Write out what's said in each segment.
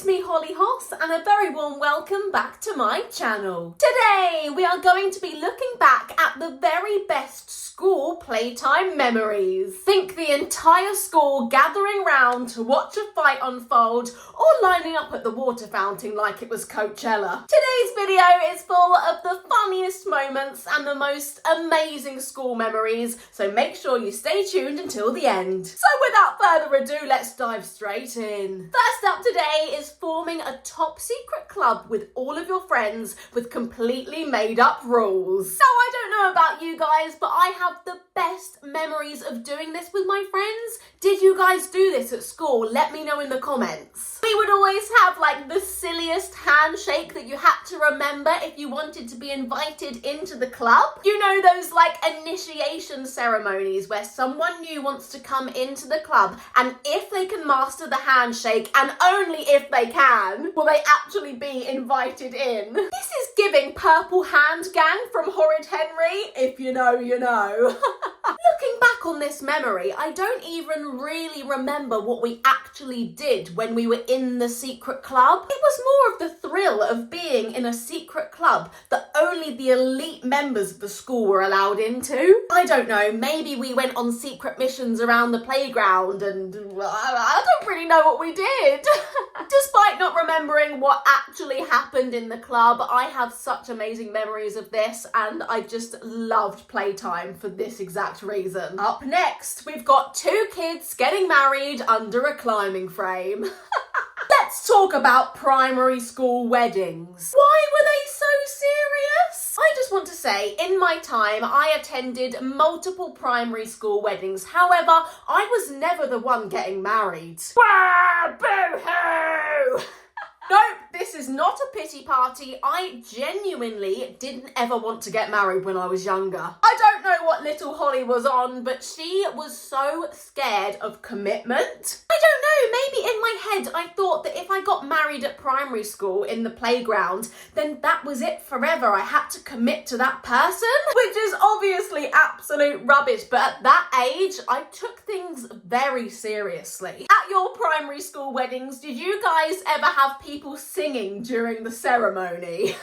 it's me, Holly Hoss, and a very warm welcome back to my channel. Today, we are going to be looking back at the very best school playtime memories. Think the entire school gathering round to watch a fight unfold, or lining up at the water fountain like it was Coachella. Today's video is full of the funniest moments and the most amazing school memories, so make sure you stay tuned until the end. So without further ado, let's dive straight in. First up today is forming a top secret club with all of your friends with completely made up rules. Now, I don't know about you guys, but I have the best memories of doing this with my friends. Did you guys do this at school? Let me know in the comments. We would always have like the silliest handshake that you had to remember if you wanted to be invited into the club. You know, those like initiation ceremonies where someone new wants to come into the club, and if they can master the handshake, and only if they can, will they actually be invited in. This is giving Purple Hand Gang from Horrid Henry. If you know, you know. Looking back on this memory, I don't even really remember what we actually did when we were in the secret club. It was more of the thrill of being in a secret club that only the elite members of the school were allowed into. I don't know, maybe we went on secret missions around the playground and I don't really know what we did. Despite not remembering what actually happened in the club, I have such amazing memories of this, and I just loved playtime for this exact reason. Up next, we've got two kids getting married under a climbing frame. Let's talk about primary school weddings. Why were they so serious? I just want to say, in my time, I attended multiple primary school weddings. However, I was never the one getting married. Wah, boo-hoo! Nope, this is not a pity party. I genuinely didn't ever want to get married when I was younger. I don't know what little Holly was on, but she was so scared of commitment. I don't know, maybe in my head I thought that if I got married at primary school in the playground, then that was it forever. I had to commit to that person, which is obviously absolute rubbish, but at that age, I took things very seriously. At your primary school weddings, did you guys ever have people singing during the ceremony?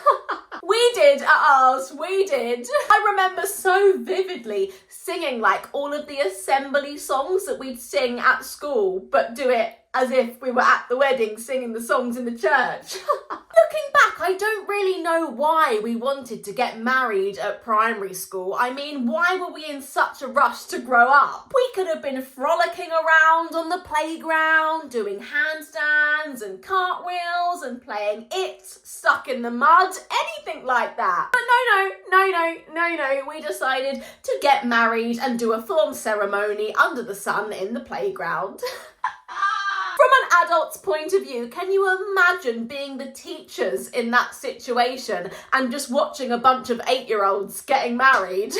We did at ours, we did. I remember so vividly singing like all of the assembly songs that we'd sing at school, but do it as if we were at the wedding singing the songs in the church. Looking back, I don't really know why we wanted to get married at primary school. I mean, why were we in such a rush to grow up? We could have been frolicking around on the playground, doing handstands and cartwheels and playing It's Stuck in the Mud, anything like that. But no, we decided to get married and do a full-on ceremony under the sun in the playground. From an adult's point of view, can you imagine being the teachers in that situation and just watching a bunch of 8-year-olds getting married?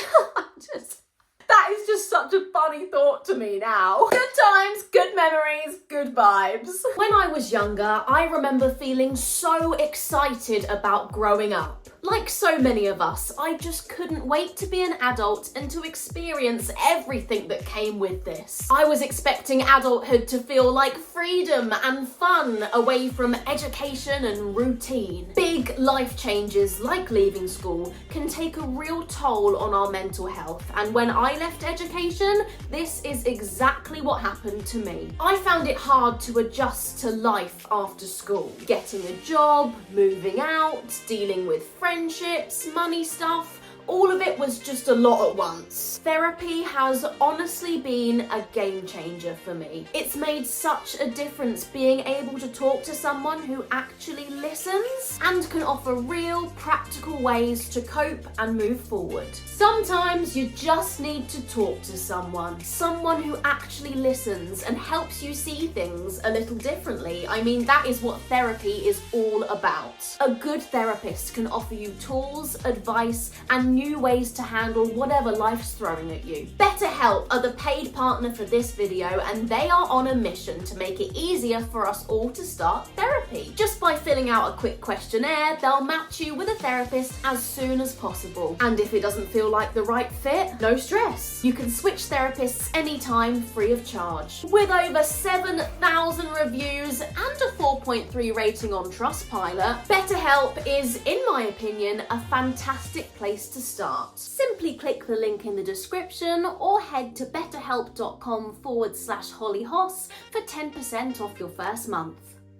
That is just such a funny thought to me now. Good times, good memories, good vibes. When I was younger, I remember feeling so excited about growing up. Like so many of us, I just couldn't wait to be an adult and to experience everything that came with this. I was expecting adulthood to feel like freedom and fun away from education and routine. Big life changes like leaving school can take a real toll on our mental health, and when I left education, this is exactly what happened to me. I found it hard to adjust to life after school. Getting a job, moving out, dealing with friendships, money stuff, all of it was just a lot at once. Therapy has honestly been a game changer for me. It's made such a difference being able to talk to someone who actually listens and can offer real practical ways to cope and move forward. Sometimes you just need to talk to someone who actually listens and helps you see things a little differently. I mean, that is what therapy is all about. A good therapist can offer you tools, advice, and new ways to handle whatever life's throwing at you. BetterHelp are the paid partner for this video, and they are on a mission to make it easier for us all to start therapy. Just by filling out a quick questionnaire, they'll match you with a therapist as soon as possible. And if it doesn't feel like the right fit, no stress. You can switch therapists anytime free of charge. With over 7,000 reviews and a 4.0 8.3 rating on Trustpilot, BetterHelp is, in my opinion, a fantastic place to start. Simply click the link in the description or head to betterhelp.com/hollyhoss for 10% off your first month.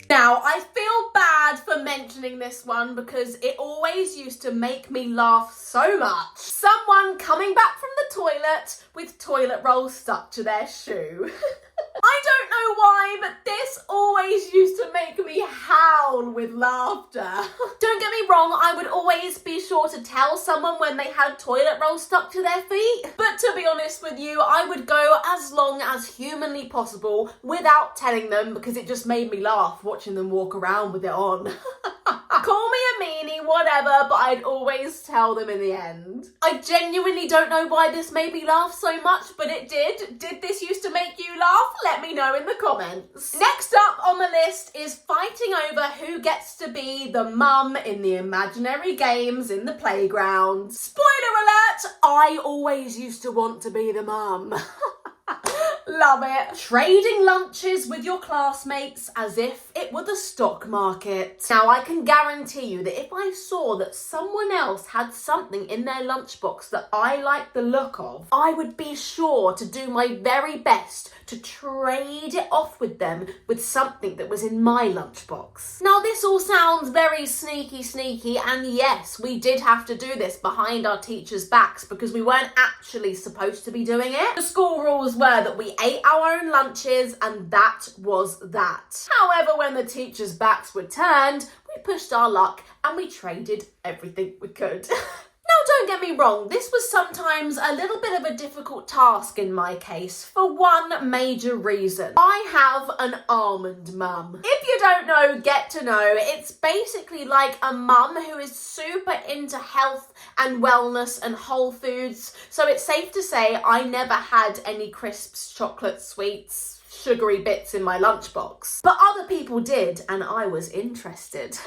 Now, I feel bad for mentioning this one because it always used to make me laugh so much. Someone coming back from the toilet with toilet roll stuck to their shoe. I don't know why, but this always used to make me howl with laughter. Don't get me wrong, I would always be sure to tell someone when they had toilet roll stuck to their feet. But to be honest with you, I would go as long as humanly possible without telling them because it just made me laugh watching them walk around with it on. Call me a meanie, whatever, but I'd always tell them in the end. I genuinely don't know why this made me laugh so much, but it did. Did this used to make you laugh? Let me know in the comments. Next up on the list is fighting over who gets to be the mum in the imaginary games in the playground. Spoiler alert, I always used to want to be the mum. Love it. Trading lunches with your classmates as if it were the stock market. Now, I can guarantee you that if I saw that someone else had something in their lunchbox that I liked the look of, I would be sure to do my very best to trade it off with them with something that was in my lunchbox. Now, this all sounds very sneaky, and yes, we did have to do this behind our teachers' backs because we weren't actually supposed to be doing it. The school rules were that we ate our own lunches and that was that. However, when the teachers' backs were turned, we pushed our luck and we traded everything we could. Now, don't get me wrong, this was sometimes a little bit of a difficult task in my case for one major reason. I have an almond mum. If you don't know, get to know. It's basically like a mum who is super into health and wellness and whole foods. So it's safe to say I never had any crisps, chocolate, sweets, sugary bits in my lunchbox. But other people did, and I was interested.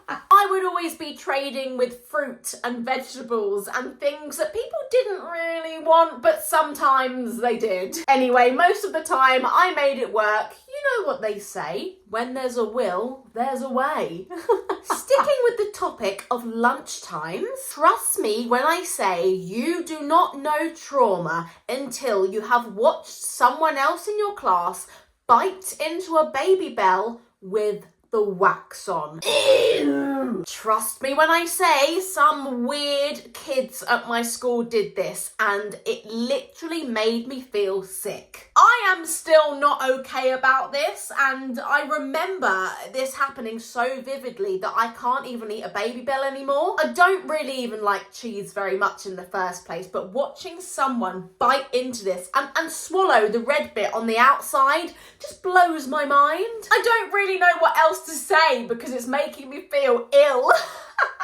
I would always be trading with fruit and vegetables and things that people didn't really want, but sometimes they did. Anyway, most of the time I made it work. You know what they say, when there's a will, there's a way. Sticking with the topic of lunchtimes, trust me when I say you do not know trauma until you have watched someone else in your class bite into a babybel with the wax on. Ew. Trust me when I say some weird kids at my school did this and it literally made me feel sick. I am still not okay about this, and I remember this happening so vividly that I can't even eat a babybel anymore. I don't really even like cheese very much in the first place, but watching someone bite into this and swallow the red bit on the outside just blows my mind. I don't really know what else to say because it's making me feel ill.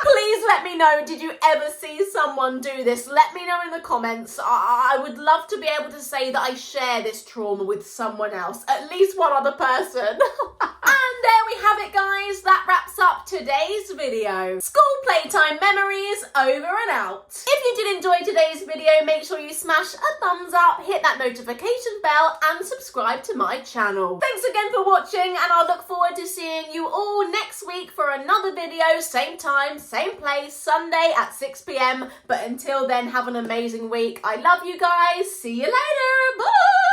Please let me know, did you ever see someone do this? Let me know in the comments. I would love to be able to say that I share this trauma with someone else, at least one other person. And there we have it, guys. That wraps up today's video. School playtime memories over and out. If you did enjoy today's video, make sure you smash a thumbs up, hit that notification bell and subscribe to my channel. Thanks again for watching, and I'll look forward to seeing you all next week for another video, same time, same place, Sunday at 6 p.m. But until then, have an amazing week. I love you guys. See you later. Bye.